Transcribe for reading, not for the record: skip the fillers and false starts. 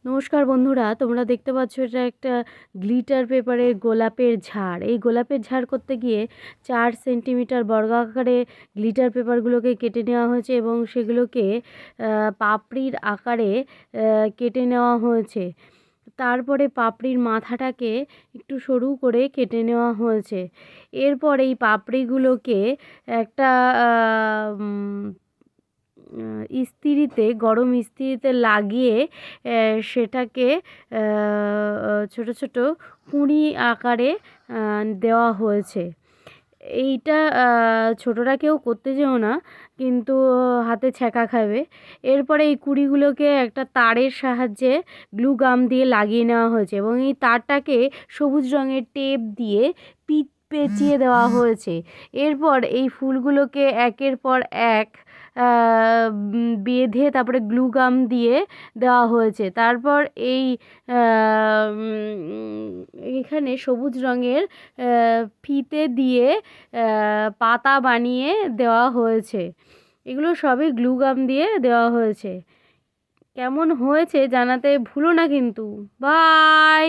নমস্কার বন্ধুরা, তোমরা দেখতে পাচ্ছ এটা একটা গ্লিটার পেপারের গোলাপের ঝাড়। এই গোলাপের ঝাড় করতে গিয়ে 4 সেন্টিমিটার বর্গাকারে গ্লিটার পেপারগুলোকে কেটে নেওয়া হয়েছে এবং সেগুলোকে পাপড়ির আকারে কেটে নেওয়া হয়েছে। তারপরে পাপড়ির মাথাটাকে একটু সরু করে কেটে নেওয়া হয়েছে। এরপর এই পাপড়িগুলোকে একটা ইস্ত্রিতে, গরম ইস্ত্রিতে লাগিয়ে সেটাকে ছোট ছোট কুঁড়ি আকারে দেওয়া হয়েছে। এইটা ছোটরা কেউ করতে যেও না, কিন্তু হাতে ছ্যাঁকা খাবে। এরপরে এই কুঁড়িগুলোকে একটা তারের সাহায্যে গ্লু গাম দিয়ে লাগিয়ে নেওয়া হয়েছে এবং এই তারটাকে সবুজ রঙের টেপ দিয়ে পেঁচিয়ে দেওয়া হয়েছে। এরপর এই ফুলগুলোকে একের পর এক বেঁধে তারপরে গ্লু গাম দিয়ে দেওয়া হয়েছে। তারপর এখানে সবুজ রঙের ফিতে দিয়ে পাতা বানিয়ে দেওয়া হয়েছে। এগুলো সবই গ্লু গাম দিয়ে দেওয়া হয়েছে। কেমন হয়েছে জানাতে ভুলো না কিন্তু। বাই।